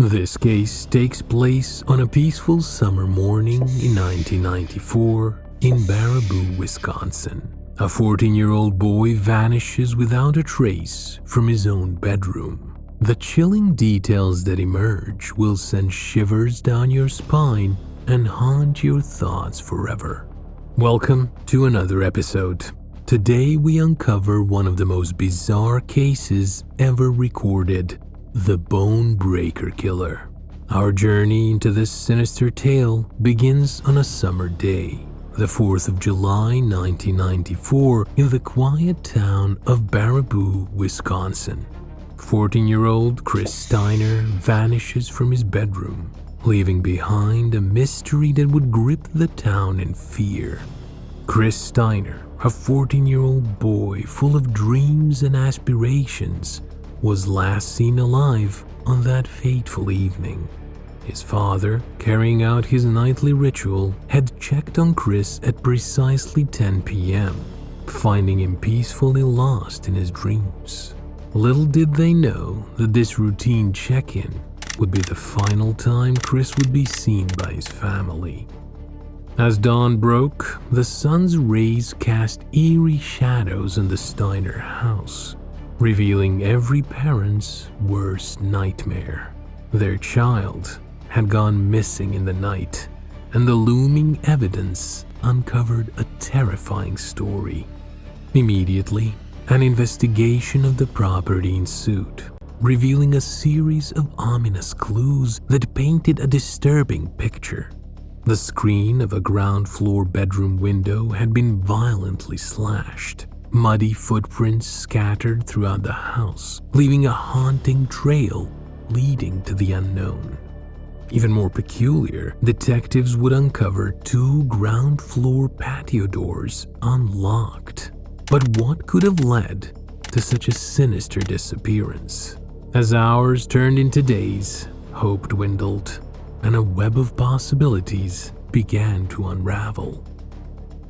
This case takes place on a peaceful summer morning in 1994 in Baraboo, Wisconsin. A 14-year-old boy vanishes without a trace from his own bedroom. The chilling details that emerge will send shivers down your spine and haunt your thoughts forever. Welcome to another episode. Today we uncover one of the most bizarre cases ever recorded, the bonebreaker killer. Our journey into this sinister tale begins on a summer day, the 4th of July 1994, in the quiet town of Baraboo, Wisconsin. 14-year-old Chris Steiner vanishes from his bedroom, leaving behind a mystery that would grip the town in fear. Chris Steiner, a 14-year-old boy full of dreams and aspirations, was last seen alive on that fateful evening. His father, carrying out his nightly ritual, had checked on Chris at precisely 10 p.m., finding him peacefully lost in his dreams. Little did they know that this routine check-in would be the final time Chris would be seen by his family. As dawn broke, the sun's rays cast eerie shadows on the Steiner house, revealing every parent's worst nightmare. Their child had gone missing in the night, and the looming evidence uncovered a terrifying story. Immediately, an investigation of the property ensued, revealing a series of ominous clues that painted a disturbing picture. The screen of a ground floor bedroom window had been violently slashed. Muddy footprints scattered throughout the house, leaving a haunting trail leading to the unknown. Even more peculiar, detectives would uncover 2 ground floor patio doors unlocked. But what could have led to such a sinister disappearance? As hours turned into days, hope dwindled, and a web of possibilities began to unravel.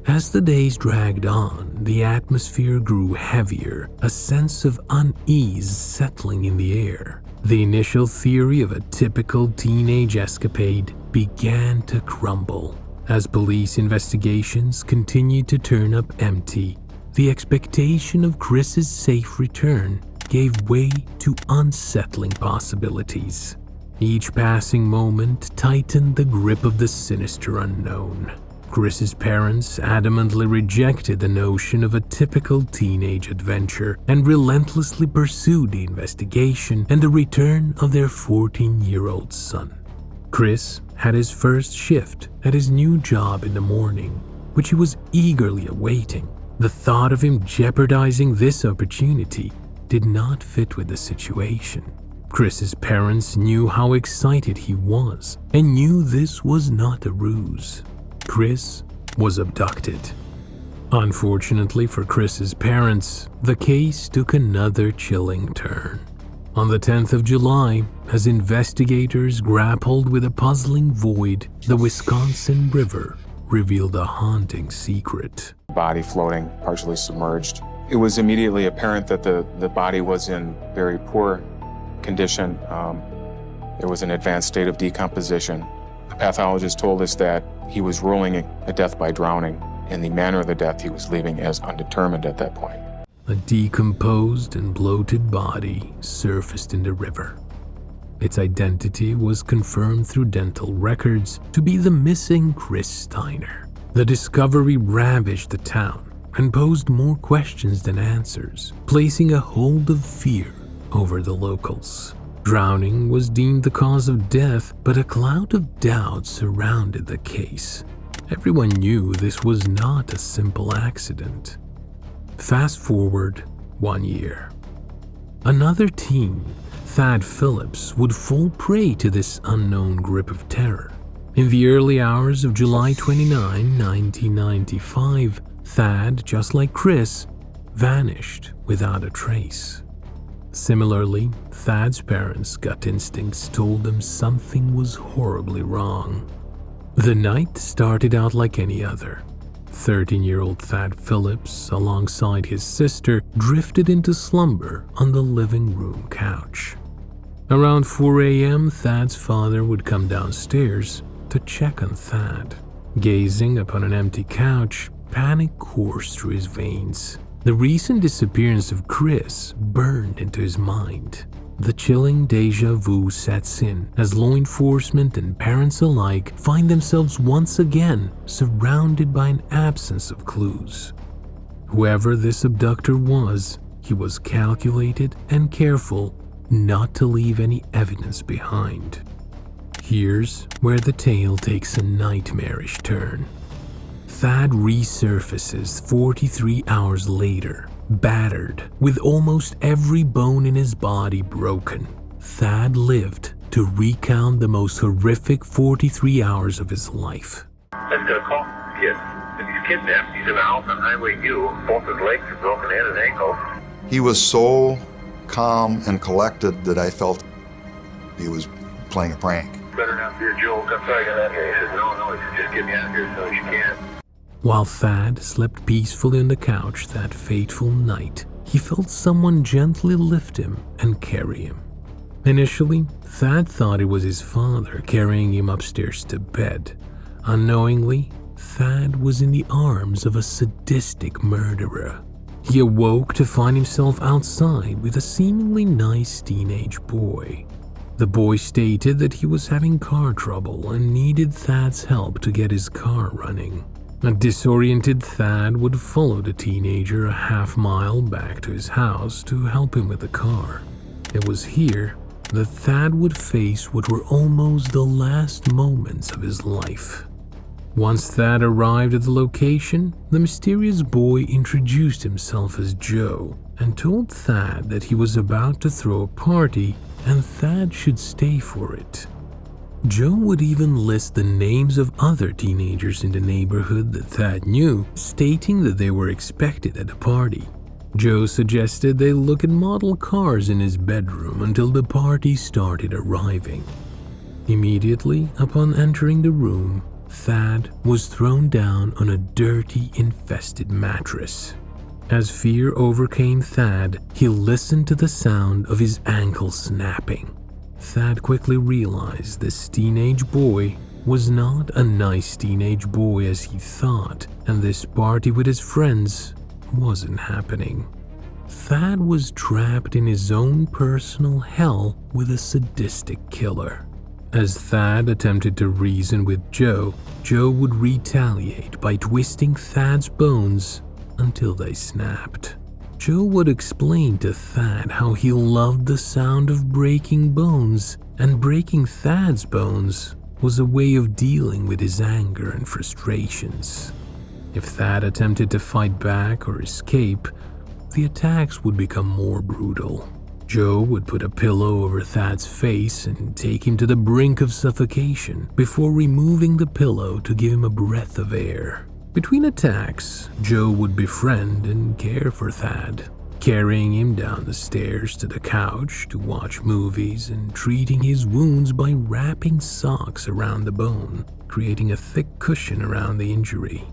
As the days dragged on, the atmosphere grew heavier, a sense of unease settling in the air. The initial theory of a typical teenage escapade began to crumble. As police investigations continued to turn up empty, the expectation of Chris's safe return gave way to unsettling possibilities. Each passing moment tightened the grip of the sinister unknown. Chris's parents adamantly rejected the notion of a typical teenage adventure and relentlessly pursued the investigation and the return of their 14-year-old son. Chris had his first shift at his new job in the morning, which he was eagerly awaiting. The thought of him jeopardizing this opportunity did not fit with the situation. Chris's parents knew how excited he was and knew this was not a ruse. Chris was abducted. Unfortunately for Chris's parents, the case took another chilling turn. On the 10th of July, as investigators grappled with a puzzling void, the Wisconsin River revealed a haunting secret. Body floating, partially submerged. It was immediately apparent that the body was in very poor condition. There was an advanced state of decomposition. The pathologist told us that he was ruling a death by drowning, and the manner of the death he was leaving as undetermined at that point. A decomposed and bloated body surfaced in the river. Its identity was confirmed through dental records to be the missing Chris Steiner. The discovery ravaged the town and posed more questions than answers, placing a hold of fear over the locals. Drowning was deemed the cause of death, but a cloud of doubt surrounded the case. Everyone knew this was not a simple accident. Fast forward 1 year. Another teen, Phillips, would fall prey to this unknown grip of terror. In the early hours of July 29, 1995, Thad, just like Chris, vanished without a trace. Similarly, Thad's parents' gut instincts told them something was horribly wrong. The night started out like any other. 13-year-old Thad Phillips, alongside his sister, drifted into slumber on the living room couch. Around 4 a.m., Thad's father would come downstairs to check on Thad. Gazing upon an empty couch, panic coursed through his veins. The recent disappearance of Chris burned into his mind. The chilling déjà vu sets in as law enforcement and parents alike find themselves once again surrounded by an absence of clues. Whoever this abductor was, he was calculated and careful not to leave any evidence behind. Here's where the tale takes a nightmarish turn. Thad resurfaces 43 hours later, battered, with almost every bone in his body broken. Thad lived to recount the most horrific 43 hours of his life. Let's get a call. Kid. He's kidnapped. He's in the house on Highway U. Both his legs are broken and his ankle. He was so calm and collected that I felt he was playing a prank. Better not be a joke. I'm sorry to that guy. He said, no, he said, just get me out of here as soon as you can. While Thad slept peacefully on the couch that fateful night, he felt someone gently lift him and carry him. Initially, Thad thought it was his father carrying him upstairs to bed. Unknowingly, Thad was in the arms of a sadistic murderer. He awoke to find himself outside with a seemingly nice teenage boy. The boy stated that he was having car trouble and needed Thad's help to get his car running. A disoriented Thad would follow the teenager a half-mile back to his house to help him with the car. It was here that Thad would face what were almost the last moments of his life. Once Thad arrived at the location, the mysterious boy introduced himself as Joe and told Thad that he was about to throw a party and Thad should stay for it. Joe would even list the names of other teenagers in the neighborhood that Thad knew, stating that they were expected at the party. Joe suggested they look at model cars in his bedroom until the party started arriving. Immediately upon entering the room, Thad was thrown down on a dirty, infested mattress. As fear overcame Thad, he listened to the sound of his ankle snapping. Thad quickly realized this teenage boy was not a nice teenage boy as he thought, and this party with his friends wasn't happening. Thad was trapped in his own personal hell with a sadistic killer. As Thad attempted to reason with Joe, Joe would retaliate by twisting Thad's bones until they snapped. Joe would explain to Thad how he loved the sound of breaking bones, and breaking Thad's bones was a way of dealing with his anger and frustrations. If Thad attempted to fight back or escape, the attacks would become more brutal. Joe would put a pillow over Thad's face and take him to the brink of suffocation before removing the pillow to give him a breath of air. Between attacks, Joe would befriend and care for Thad, carrying him down the stairs to the couch to watch movies and treating his wounds by wrapping socks around the bone, creating a thick cushion around the injury.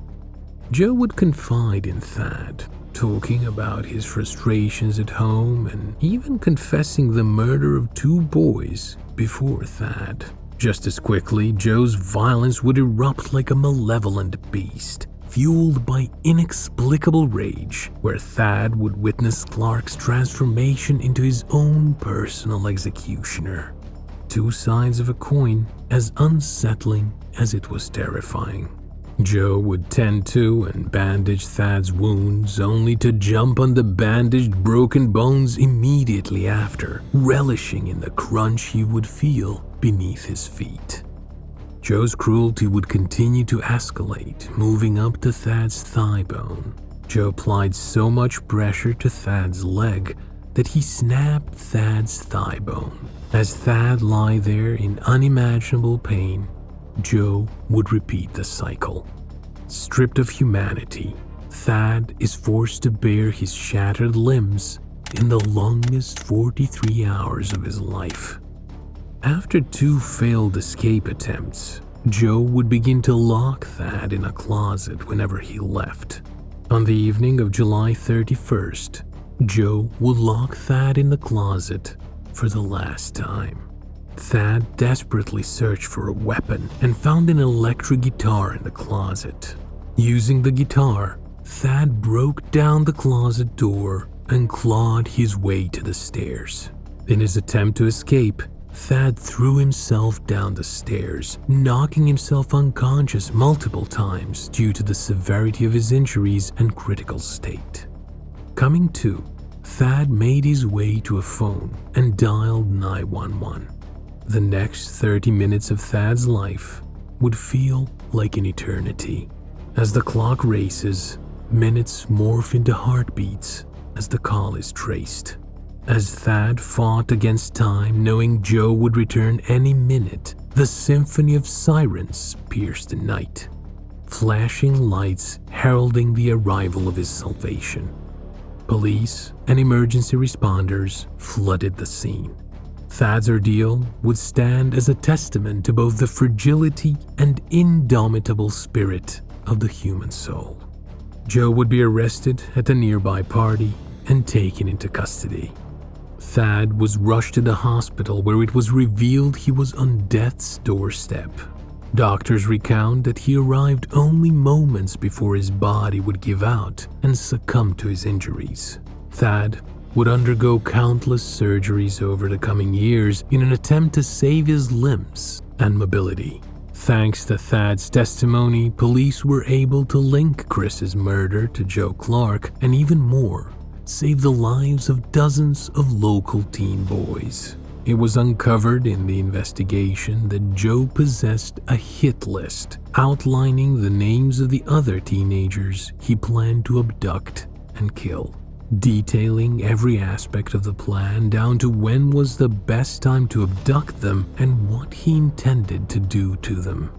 Joe would confide in Thad, talking about his frustrations at home and even confessing the murder of 2 boys before Thad. Just as quickly, Joe's violence would erupt like a malevolent beast, fueled by inexplicable rage, where Thad would witness Clark's transformation into his own personal executioner. 2 sides of a coin, as unsettling as it was terrifying. Joe would tend to and bandage Thad's wounds only to jump on the bandaged broken bones immediately after, relishing in the crunch he would feel beneath his feet. Joe's cruelty would continue to escalate, moving up to Thad's thigh bone. Joe applied so much pressure to Thad's leg that he snapped Thad's thigh bone. As Thad lay there in unimaginable pain, Joe would repeat the cycle. Stripped of humanity, Thad is forced to bear his shattered limbs in the longest 43 hours of his life. After 2 failed escape attempts, Joe would begin to lock Thad in a closet whenever he left. On the evening of July 31st, Joe would lock Thad in the closet, for the last time. Thad desperately searched for a weapon and found an electric guitar in the closet. Using the guitar, Thad broke down the closet door and clawed his way to the stairs. In his attempt to escape, Thad threw himself down the stairs, knocking himself unconscious multiple times due to the severity of his injuries and critical state. Coming to, Thad made his way to a phone and dialed 911. The next 30 minutes of Thad's life would feel like an eternity. As the clock races, minutes morph into heartbeats as the call is traced. As Thad fought against time, knowing Joe would return any minute, the symphony of sirens pierced the night, flashing lights heralding the arrival of his salvation. Police and emergency responders flooded the scene. Thad's ordeal would stand as a testament to both the fragility and indomitable spirit of the human soul. Joe would be arrested at a nearby party and taken into custody. Thad was rushed to the hospital where it was revealed he was on death's doorstep. Doctors recount that he arrived only moments before his body would give out and succumb to his injuries. Thad would undergo countless surgeries over the coming years in an attempt to save his limbs and mobility. Thanks to Thad's testimony, police were able to link Chris's murder to Joe Clark and even more, save the lives of dozens of local teen boys. It was uncovered in the investigation that Joe possessed a hit list outlining the names of the other teenagers he planned to abduct and kill, detailing every aspect of the plan down to when was the best time to abduct them and what he intended to do to them.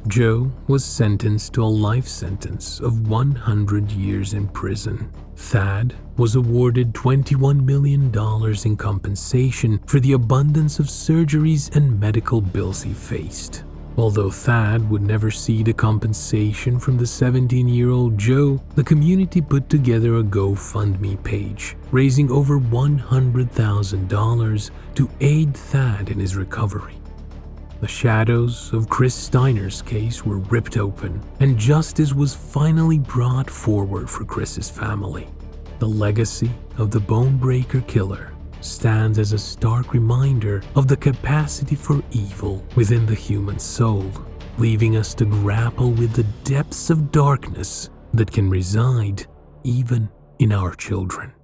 Joe was sentenced to a life sentence of 100 years in prison. Thad was awarded $21 million in compensation for the abundance of surgeries and medical bills he faced. Although Thad would never see the compensation from the 17-year-old Joe, the community put together a GoFundMe page, raising over $100,000 to aid Thad in his recovery. The shadows of Chris Steiner's case were ripped open, and justice was finally brought forward for Chris's family. The legacy of the bonebreaker killer stands as a stark reminder of the capacity for evil within the human soul, leaving us to grapple with the depths of darkness that can reside even in our children.